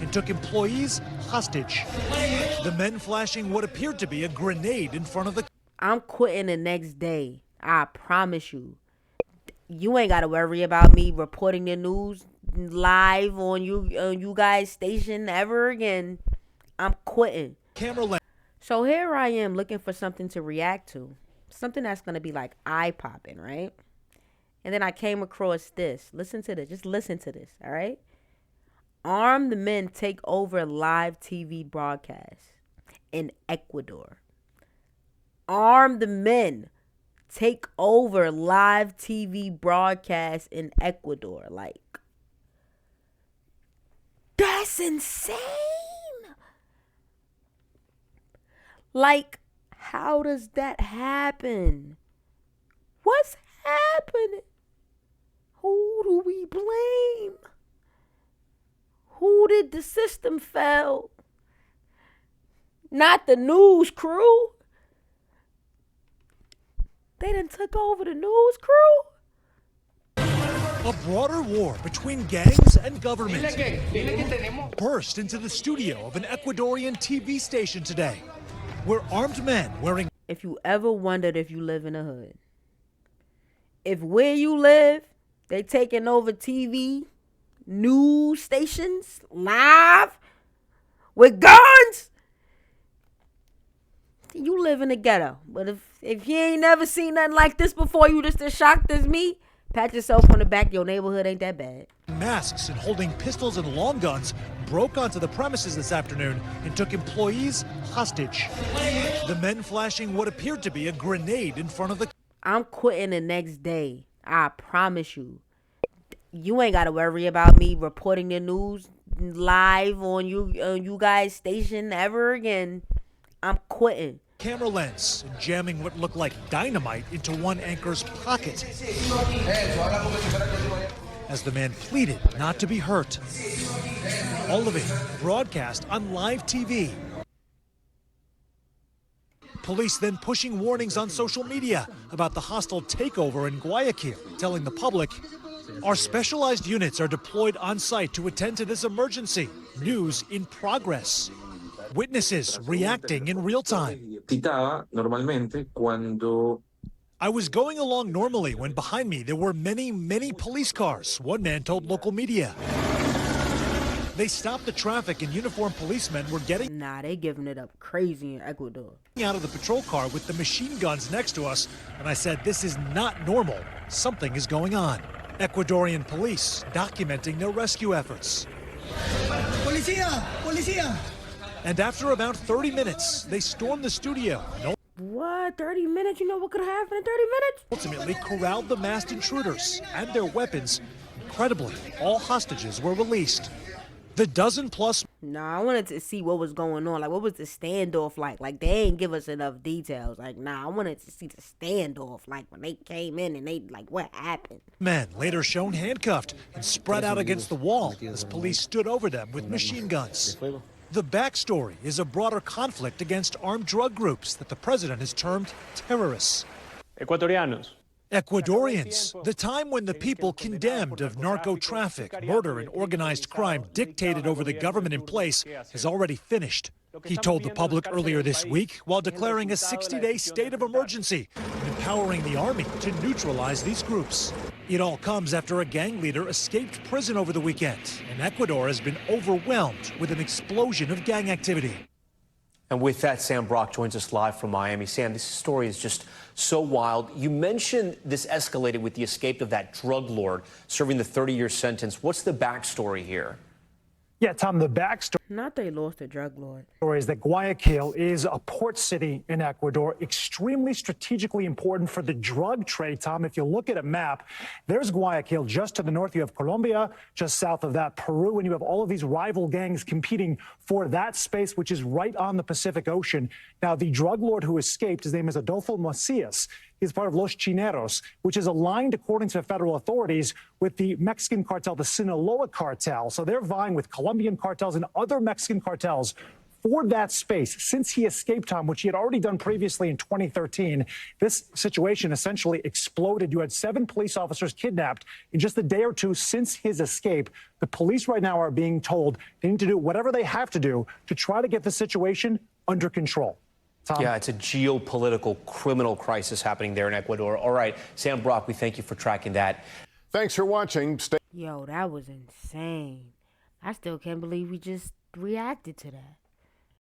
and took employees hostage. The men flashing what appeared to be a grenade in front of the... I'm quitting the next day. I promise you. You ain't got to worry about me reporting the news live on you guys' station ever again. I'm quitting. So here I am looking for something to react to. Something that's going to be like eye-popping, right? And then I came across this. Listen to this. Just listen to this, all right? Armed men take over live TV broadcasts in Ecuador. Armed men take over live TV broadcasts in Ecuador. Like, that's insane. Like, how does that happen? What's happening? Who do we blame? Who did the system fail? Not the news crew. They done took over the news crew. A broader war between gangs and government burst into the studio of an Ecuadorian TV station today, where armed men wearing... If you ever wondered if you live in a hood, if where you live, they taking over TV, news stations, live, with guns, you live in the ghetto. But if you ain't never seen nothing like this before, you just as shocked as me, pat yourself on the back. Your neighborhood ain't that bad. Masks and holding pistols and long guns broke onto the premises this afternoon and took employees hostage. The men flashing what appeared to be a grenade in front of the... I'm quitting the next day. I promise you. You ain't got to worry about me reporting the news live on you guys' station ever again. I'm quitting. Camera lens and jamming what looked like dynamite into one anchor's pocket as the man pleaded not to be hurt. All of it broadcast on live TV. Police then pushing warnings on social media about the hostile takeover in Guayaquil, telling the public, our specialized units are deployed on site to attend to this emergency. News in progress. Witnesses reacting in real time. I was going along normally when behind me there were many police cars, one man told local media. They stopped the traffic and uniformed policemen were getting... Nah, they giving it up crazy in Ecuador. ...out of the patrol car with the machine guns next to us, and I said, this is not normal. Something is going on. Ecuadorian police documenting their rescue efforts. Policía! Policía! And after about 30 minutes, they stormed the studio. What? 30 minutes? You know what could have happened in 30 minutes? Ultimately corralled the masked intruders and their weapons. Incredibly, all hostages were released. The dozen-plus... Nah, I wanted to see what was going on. Like, what was the standoff like? Like, they ain't give us enough details. Like, nah, I wanted to see the standoff. Like, when they came in and they, like, what happened? Men later shown handcuffed and spread out against the wall as police stood over them with machine guns. The backstory is a broader conflict against armed drug groups that the president has termed terrorists. Ecuadorians, the time when the people condemned of narco-traffic, murder, and organized crime dictated over the government in place has already finished. He told the public earlier this week while declaring a 60-day state of emergency and empowering the army to neutralize these groups. It all comes after a gang leader escaped prison over the weekend, and Ecuador has been overwhelmed with an explosion of gang activity. And with that, Sam Brock joins us live from Miami. Sam, this story is just so wild. You mentioned this escalated with the escape of that drug lord serving the 30-year sentence. What's the backstory here? Yeah, Tom, the backstory... Not they lost a drug lord. ...is that Guayaquil is a port city in Ecuador, extremely strategically important for the drug trade, Tom. If you look at a map, there's Guayaquil. Just to the north, you have Colombia. Just south of that, Peru. And you have all of these rival gangs competing for that space, which is right on the Pacific Ocean. Now, the drug lord who escaped, his name is Adolfo Macias. He's part of Los Chineros, which is aligned, according to federal authorities, with the Mexican cartel, the Sinaloa cartel. So they're vying with Colombian cartels and other Mexican cartels for that space, since he escaped, Tom, which he had already done previously in 2013, this situation essentially exploded. You had 7 police officers kidnapped in just a day or two since his escape. The police right now are being told they need to do whatever they have to do to try to get the situation under control. Tom? Yeah, it's a geopolitical criminal crisis happening there in Ecuador. All right, Sam Brock, we thank you for tracking that. Thanks for watching. Yo, that was insane. I still can't believe we just reacted to that.